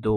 2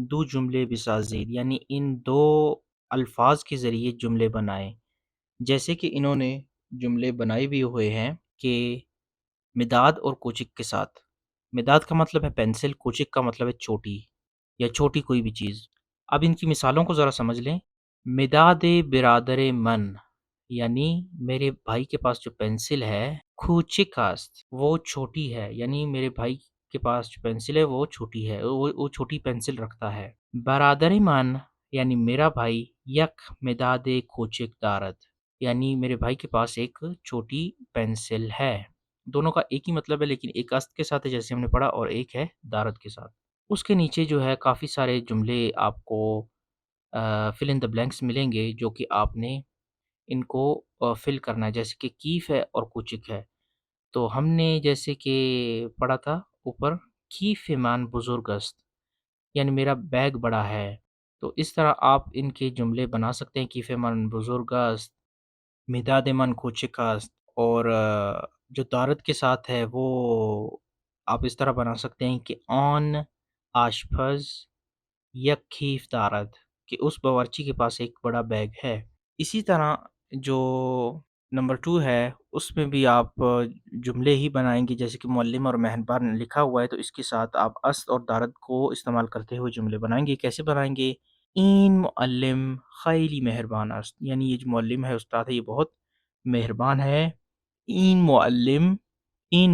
دو جملے بسازید، یعنی ان دو الفاظ کے ذریعے جملے بنائیں۔ جیسے کہ انہوں نے جملے بنائے بھی ہوئے ہیں کہ مداد اور کوچک کے ساتھ۔ مداد کا مطلب ہے پینسل، کوچک کا مطلب ہے چھوٹی یا چھوٹی کوئی بھی چیز۔ اب ان کی مثالوں کو ذرا سمجھ لیں۔ مداد برادر من، یعنی میرے بھائی کے پاس جو پینسل ہے، کوچک است وہ چھوٹی ہے، یعنی میرے بھائی کے پاس جو پینسل ہے وہ چھوٹی ہے، وہ چھوٹی پینسل رکھتا ہے۔ برادر من یعنی میرا بھائی، یک مداد کوچک دارد، یعنی میرے بھائی کے پاس ایک چھوٹی پینسل ہے۔ دونوں کا ایک ہی مطلب ہے، لیکن ایک است کے ساتھ ہے جیسے ہم نے پڑھا، اور ایک ہے دارد کے ساتھ۔ اس کے نیچے جو ہے کافی سارے جملے آپ کو فل ان دا بلینکس ملیں گے، جو کہ آپ نے ان کو فل کرنا ہے، جیسے کہ کیف ہے اور کوچک ہے۔ تو ہم نے جیسے کہ پڑھا تھا اوپر، کیف مان بزرگ است، یعنی میرا بیگ بڑا ہے۔ تو اس طرح آپ ان کے جملے بنا سکتے ہیں، کیف من بزرگ است، مداد من کوچک است، اور جو دارد کے ساتھ ہے وہ آپ اس طرح بنا سکتے ہیں کہ آن آشپز یک کیف دارد، کہ اس باورچی کے پاس ایک بڑا بیگ ہے۔ اسی طرح جو نمبر 2 ہے، اس میں بھی آپ جملے ہی بنائیں گے، جیسے کہ معلم اور مہربان لکھا ہوا ہے تو اس کے ساتھ آپ است اور دارد کو استعمال کرتے ہوئے جملے بنائیں گے۔ کیسے بنائیں گے؟ این معلم خیلی مہربان است، یعنی یہ جو معلم ہے، استاد ہے، یہ بہت مہربان ہے۔ این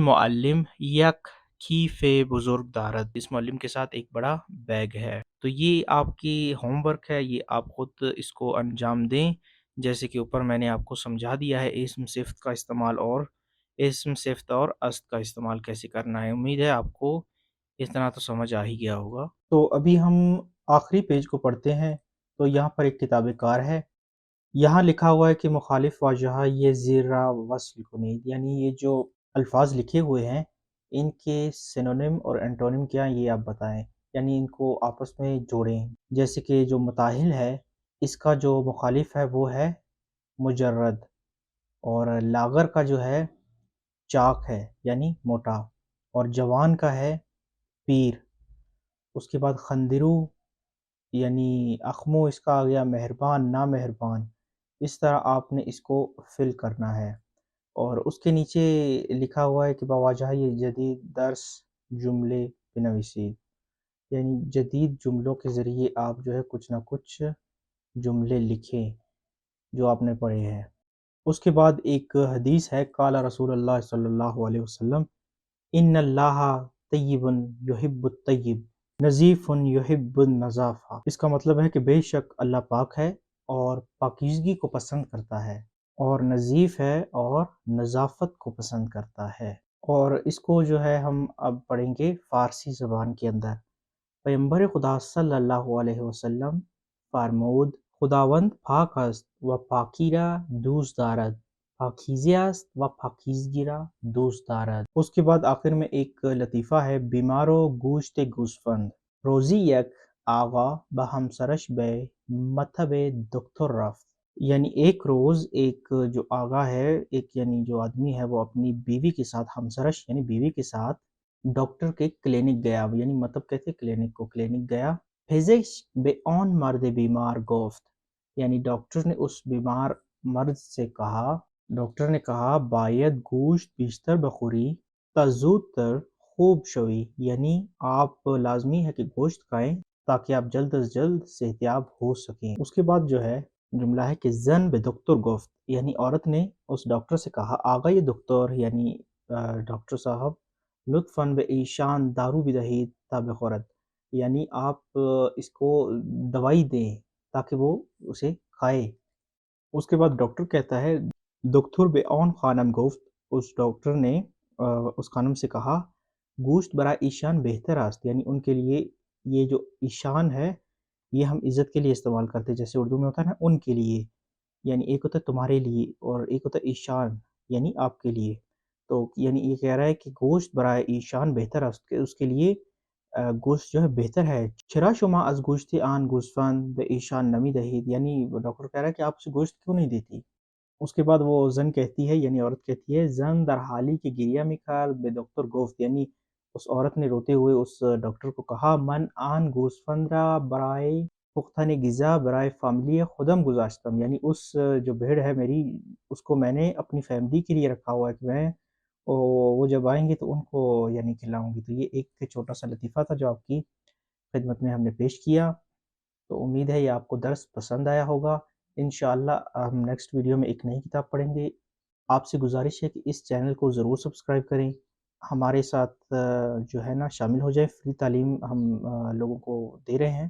معلم یک کیف بزرگ دارد، اس معلم کے ساتھ ایک بڑا بیگ ہے۔ تو یہ آپ کی ہوم ورک ہے، یہ آپ خود اس کو انجام دیں، جیسے کہ اوپر میں نے آپ کو سمجھا دیا ہے اسم صفت کا استعمال اور اسم صفت اور است کا استعمال کیسے کرنا ہے۔ امید ہے آپ کو اتنا تو سمجھ آ ہی گیا ہوگا۔ تو ابھی ہم آخری پیج کو پڑھتے ہیں۔ تو یہاں پر ایک کتاب کار ہے، یہاں لکھا ہوا ہے کہ مخالف واجہ یہ زیرہ وصل کنید، یعنی یہ جو الفاظ لکھے ہوئے ہیں ان کے سینونیم اور انٹونیم کیا ہیں یہ آپ بتائیں، یعنی ان کو آپس میں جوڑیں۔ جیسے کہ جو متاہل ہے، اس کا جو مخالف ہے وہ ہے مجرد، اور لاغر کا جو ہے چاک ہے یعنی موٹا، اور جوان کا ہے پیر۔ اس کے بعد خندرو یعنی اخمو، اس کا آ گیا مہربان نامہربان۔ اس طرح آپ نے اس کو فل کرنا ہے، اور اس کے نیچے لکھا ہوا ہے کہ بواجہ یہ جدید درس جملے بنویسید، یعنی جدید جملوں کے ذریعے آپ جو ہے کچھ نہ کچھ جملے لکھیں جو آپ نے پڑھے ہیں۔ اس کے بعد ایک حدیث ہے، قال رسول اللہ صلی اللہ علیہ وسلم ان اللہ طیب یحب الطیب نظیف یحب النظافہ۔ اس کا مطلب ہے کہ بے شک اللہ پاک ہے اور پاکیزگی کو پسند کرتا ہے، اور نظیف ہے اور نظافت کو پسند کرتا ہے۔ اور اس کو جو ہے ہم اب پڑھیں گے فارسی زبان کے اندر۔ پیغمبر خدا صلی اللہ علیہ وسلم فرمود خداوند پاک است و پاکی را دوست دارد، پاکیزی است و پاکیزگی را دوست دارد۔ اس کے بعد آخر میں ایک لطیفہ ہے، بیمار و گوشت گوسفند۔ روزی یک آقا با ہمسرش بے مطب دکتر رفت، یعنی ایک روز ایک جو آقا ہے، ایک یعنی جو آدمی ہے، وہ اپنی بیوی کے ساتھ، ہمسرش یعنی بیوی کے ساتھ ڈاکٹر کے کلینک گیا، یعنی مطلب کہتے کلینک کو، کلینک گیا۔ پزشک به آن مرد بیمار گفت، یعنی ڈاکٹر نے اس بیمار مرد سے کہا، ڈاکٹر نے کہا باید گوشت بیشتر بخوری تا زودتر خوب شوی، یعنی آپ لازمی ہے کہ گوشت کھائیں تاکہ آپ جلد از جلد صحتیاب ہو سکیں۔ اس کے بعد جو ہے جملہ ہے کہ زن به دکتر گفت، یعنی عورت نے اس ڈاکٹر سے کہا آقای دکتر یعنی ڈاکٹر صاحب لطفاً به ایشان دارو بدهید تا بخورد، یعنی آپ اس کو دوائی دیں تاکہ وہ اسے کھائے۔ اس کے بعد ڈاکٹر کہتا ہے دکتر به آن خانم گفت، اس ڈاکٹر نے اس خانم سے کہا گوشت برای ایشان بہتر است، یعنی ان کے لیے یہ جو ایشان ہے یہ ہم عزت کے لیے استعمال کرتے ہیں، جیسے اردو میں ہوتا ہے نا ان کے لیے، یعنی ایک ہوتا ہے تمہارے لیے اور ایک ہوتا ہے ایشان یعنی آپ کے لیے۔ تو یعنی یہ کہہ رہا ہے کہ گوشت برائے ایشان بہتر ہے، اس کے لیے گوشت جو ہے بہتر ہے۔ چرا شما از گوشت آن گوسفند به ایشان نمی دهید، یعنی ڈاکٹر کہہ رہا ہے کہ آپ اسے گوشت کیوں نہیں دیتی۔ اس کے بعد وہ زن کہتی ہے یعنی عورت کہتی ہے زن در حالی کہ گریہ میکرد به دکتر گفت، یعنی اس عورت نے روتے ہوئے اس ڈاکٹر کو کہا من آن گوسفندرا برائے پختن غذا برائے فیملی خودم گذاشتم، یعنی اس جو بھیڑ ہے میری، اس کو میں نے اپنی فیملی کے لیے رکھا ہوا ہے کہ میں وہ جب آئیں گے تو ان کو یعنی کھلاؤں گی۔ تو یہ ایک چھوٹا سا لطیفہ تھا جو آپ کی خدمت میں ہم نے پیش کیا۔ تو امید ہے یہ آپ کو درس پسند آیا ہوگا۔ انشاءاللہ ہم نیکسٹ ویڈیو میں ایک نئی کتاب پڑھیں گے۔ آپ سے گزارش ہے کہ اس چینل کو ضرور سبسکرائب کریں، ہمارے ساتھ جو ہے نا شامل ہو جائیں۔ فری تعلیم ہم لوگوں کو دے رہے ہیں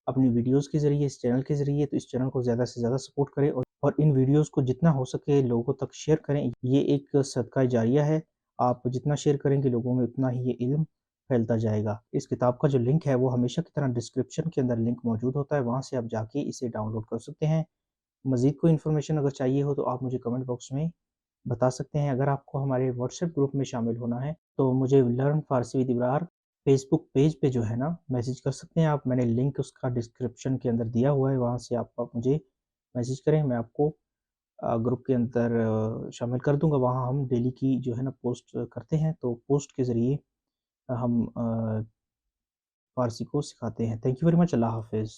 اپنی ویڈیوز کے ذریعے، اس چینل کے ذریعے، تو اس چینل کو زیادہ سے زیادہ سپورٹ کریں اور ان ویڈیوز کو جتنا ہو سکے لوگوں تک شیئر کریں۔ یہ ایک صدقہ جاریہ ہے، آپ جتنا شیئر کریں گے لوگوں میں اتنا ہی یہ علم پھیلتا جائے گا۔ اس کتاب کا جو لنک ہے وہ ہمیشہ کی طرح ڈسکرپشن کے اندر لنک موجود ہوتا ہے، وہاں سے آپ جا کے اسے ڈاؤن لوڈ کر سکتے ہیں۔ مزید کوئی انفارمیشن اگر چاہیے ہو تو آپ مجھے کمنٹ باکس میں بتا سکتے ہیں۔ اگر آپ کو ہمارے واٹس ایپ گروپ میں شامل ہونا ہے تو مجھے learn Farsi with Abrar Facebook page پہ جو ہے نا میسج کر سکتے ہیں آپ، میں نے لنک اس کا ڈسکرپشن کے اندر دیا ہوا ہے، وہاں سے آپ مجھے میسج کریں، میں آپ کو گروپ کے اندر شامل کر دوں گا۔ وہاں ہم ڈیلی کی جو ہے نا پوسٹ کرتے ہیں، تو پوسٹ کے ذریعے ہم فارسی کو سکھاتے ہیں۔ تھینک یو ویری مچ، اللہ حافظ۔